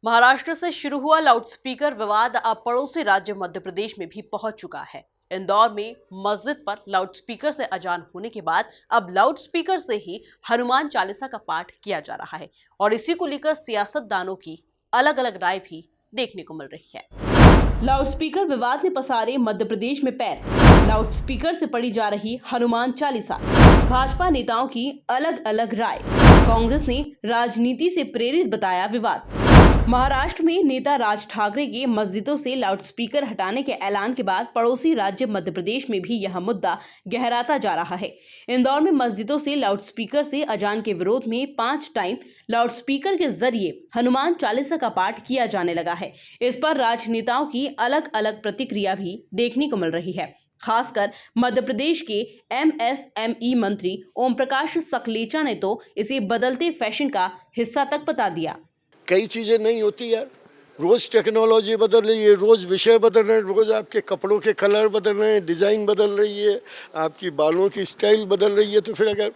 महाराष्ट्र से शुरू हुआ लाउडस्पीकर विवाद अब पड़ोसी राज्य मध्य प्रदेश में भी पहुंच चुका है। इंदौर में मस्जिद पर लाउडस्पीकर से अजान होने के बाद अब लाउडस्पीकर से ही हनुमान चालीसा का पाठ किया जा रहा है और इसी को लेकर सियासतदानों की अलग अलग राय भी देखने को मिल रही है। लाउडस्पीकर विवाद ने पसारे मध्य प्रदेश में पैर। लाउडस्पीकर से पढ़ी जा रही हनुमान चालीसा, भाजपा नेताओं की अलग अलग राय। कांग्रेस ने राजनीति से प्रेरित बताया विवाद। महाराष्ट्र में नेता राज ठाकरे के मस्जिदों से लाउडस्पीकर हटाने के ऐलान के बाद पड़ोसी राज्य मध्य प्रदेश में भी यह मुद्दा गहराता जा रहा है। इंदौर में मस्जिदों से लाउडस्पीकर से अजान के विरोध में 5 टाइम लाउडस्पीकर के जरिए हनुमान चालीसा का पाठ किया जाने लगा है। इस पर राजनेताओं की अलग अलग प्रतिक्रिया भी देखने को मिल रही है। खासकर मध्य प्रदेश के एमएसएमई मंत्री ओम प्रकाश सकलेचा ने तो इसे बदलते फैशन का हिस्सा तक बता दिया। कई चीजें नहीं होती यार, रोज टेक्नोलॉजी बदल रही है, रोज विषय बदल रहे हैं, रोज आपके कपड़ों के कलर बदल रहे हैं, डिजाइन बदल रही है, आपकी बालों की स्टाइल बदल रही है। तो फिर अगर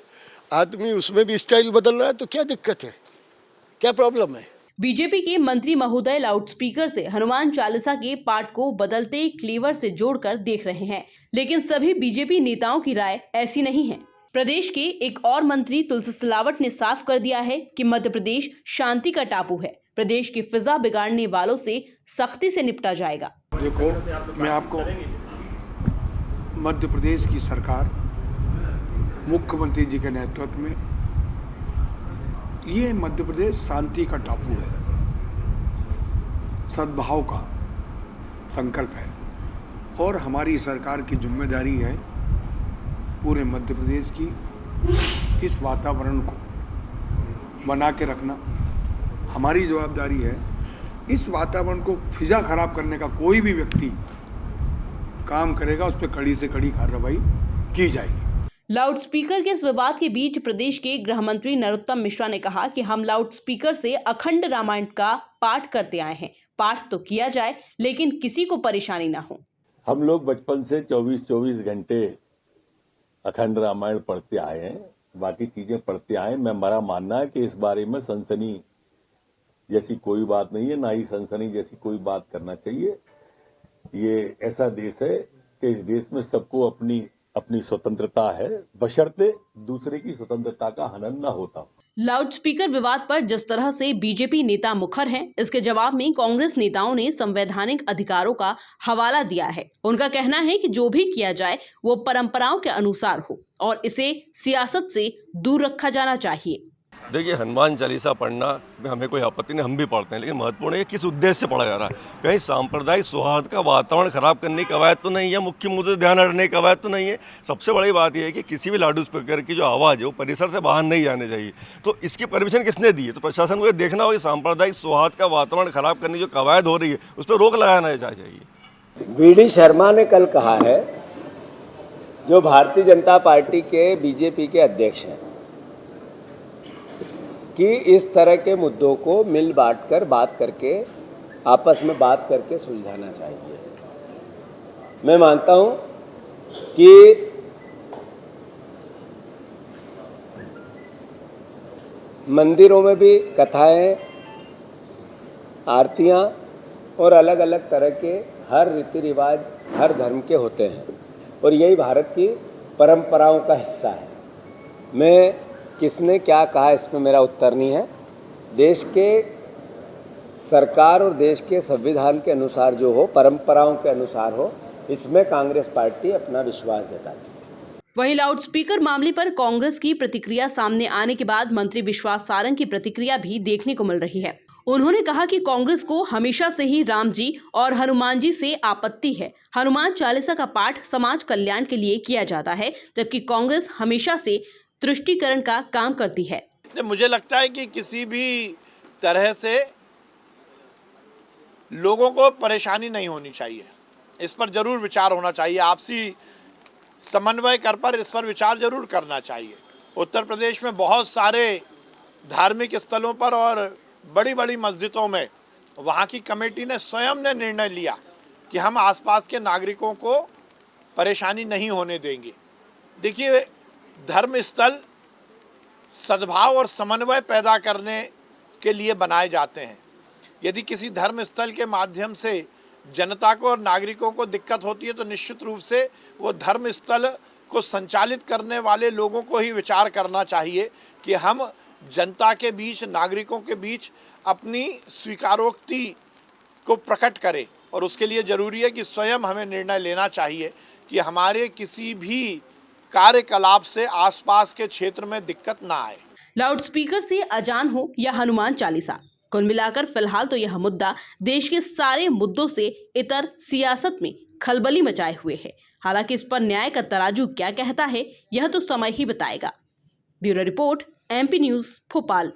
आदमी उसमें भी स्टाइल बदल रहा है तो क्या दिक्कत है, क्या प्रॉब्लम है? बीजेपी के मंत्री महोदय लाउडस्पीकर से हनुमान चालीसा के पाठ को बदलते क्लेवर से जोड़कर देख रहे हैं, लेकिन सभी बीजेपी नेताओं की राय ऐसी नहीं है। प्रदेश के एक और मंत्री तुलसी सिलावट ने साफ कर दिया है कि मध्य प्रदेश शांति का टापू है। प्रदेश की फिजा बिगाड़ने वालों से सख्ती से निपटा जाएगा। देखो, मैं आपको मध्य प्रदेश की सरकार मुख्यमंत्री जी के नेतृत्व में, ये मध्य प्रदेश शांति का टापू है, सद्भाव का संकल्प है और हमारी सरकार की जिम्मेदारी है पूरे मध्य प्रदेश की इस वातावरण को बना के रखना। हमारी जवाबदारी है इस वातावरण को फिजा खराब करने का कोई भी व्यक्ति काम करेगा, उस पर कड़ी से कड़ी कार्रवाई की जाएगी। लाउडस्पीकर के इस विवाद के बीच प्रदेश के गृह मंत्री नरोत्तम मिश्रा ने कहा कि हम लाउडस्पीकर से अखंड रामायण का पाठ करते आए हैं। पाठ तो किया जाए लेकिन किसी को परेशानी ना हो। हम लोग बचपन से 24-24 घंटे अखंड रामायण पढ़ते आए हैं, बाकी चीजें पढ़ते आए हैं। मेरा मानना है कि इस बारे में सनसनी जैसी कोई बात नहीं है, ना ही सनसनी जैसी कोई बात करना चाहिए। ये ऐसा देश है कि इस देश में सबको अपनी स्वतंत्रता है, बशर्ते दूसरे की स्वतंत्रता का हनन न होता हो। लाउडस्पीकर विवाद पर जिस तरह से बीजेपी नेता मुखर हैं, इसके जवाब में कांग्रेस नेताओं ने संवैधानिक अधिकारों का हवाला दिया है। उनका कहना है कि जो भी किया जाए वो परंपराओं के अनुसार हो और इसे सियासत से दूर रखा जाना चाहिए। देखिए, हनुमान चालीसा पढ़ना में हमें कोई आपत्ति नहीं, हम भी पढ़ते हैं, लेकिन महत्वपूर्ण है किस उद्देश्य से पढ़ा जा रहा है। कहीं सांप्रदायिक सौहार्द का वातावरण खराब करने की कवायद तो नहीं है, मुख्य मुद्दे ध्यान हटने की कवायद तो नहीं है। सबसे बड़ी बात यह है कि किसी भी लाउड स्पीकर की जो आवाज़ है वो परिसर से बाहर नहीं जानी चाहिए। तो इसकी परमिशन किसने दी है? तो प्रशासन को देखना होगा कि सांप्रदायिक सौहार्द का वातावरण खराब करने की जो कवायद हो रही है उस पर रोक लगाना चाहिए। वी.डी. शर्मा ने कल कहा है, जो भारतीय जनता पार्टी के बीजेपी के अध्यक्ष हैं, कि इस तरह के मुद्दों को मिल बांट कर बात करके आपस में बात करके सुलझाना चाहिए। मैं मानता हूं कि मंदिरों में भी कथाएं, आरतियां और अलग अलग तरह के हर रीति रिवाज हर धर्म के होते हैं और यही भारत की परंपराओं का हिस्सा है। मैं किसने क्या कहा इसमें मेरा उत्तर नहीं है। देश के सरकार और देश के संविधान के अनुसार जो हो, परंपराओं के अनुसार हो, इसमें कांग्रेस पार्टी अपना विश्वास जताती है। वहीं लाउडस्पीकर मामले पर कांग्रेस की प्रतिक्रिया सामने आने के बाद मंत्री विश्वास सारंग की प्रतिक्रिया भी देखने को मिल रही है। उन्होंने कहा कि कांग्रेस को हमेशा से ही राम जी और हनुमान जी से आपत्ति है। हनुमान चालीसा का पाठ समाज कल्याण के लिए किया जाता है, जबकि कांग्रेस हमेशा से तुष्टीकरण का काम करती है। मुझे लगता है कि किसी भी तरह से लोगों को परेशानी नहीं होनी चाहिए, इस पर जरूर विचार होना चाहिए। आपसी समन्वय कर पर इस पर विचार जरूर करना चाहिए। उत्तर प्रदेश में बहुत सारे धार्मिक स्थलों पर और बड़ी बड़ी मस्जिदों में वहाँ की कमेटी ने स्वयं ने निर्णय लिया कि हम आसपास के नागरिकों को परेशानी नहीं होने देंगे। देखिए, धर्म स्थल सद्भाव और समन्वय पैदा करने के लिए बनाए जाते हैं। यदि किसी धर्म स्थल के माध्यम से जनता को और नागरिकों को दिक्कत होती है तो निश्चित रूप से वो धर्म स्थल को संचालित करने वाले लोगों को ही विचार करना चाहिए कि हम जनता के बीच, नागरिकों के बीच अपनी स्वीकारोक्ति को प्रकट करें। और उसके लिए ज़रूरी है कि स्वयं हमें निर्णय लेना चाहिए कि हमारे किसी भी कार्यकलाप से आसपास के क्षेत्र में दिक्कत ना आए। लाउडस्पीकर से अजान हो या हनुमान चालीसा, कुल मिलाकर फिलहाल तो यह मुद्दा देश के सारे मुद्दों से इतर सियासत में खलबली मचाए हुए है। हालांकि इस पर न्याय का तराजू क्या कहता है, यह तो समय ही बताएगा। Bureau report, MP news, Bhopal.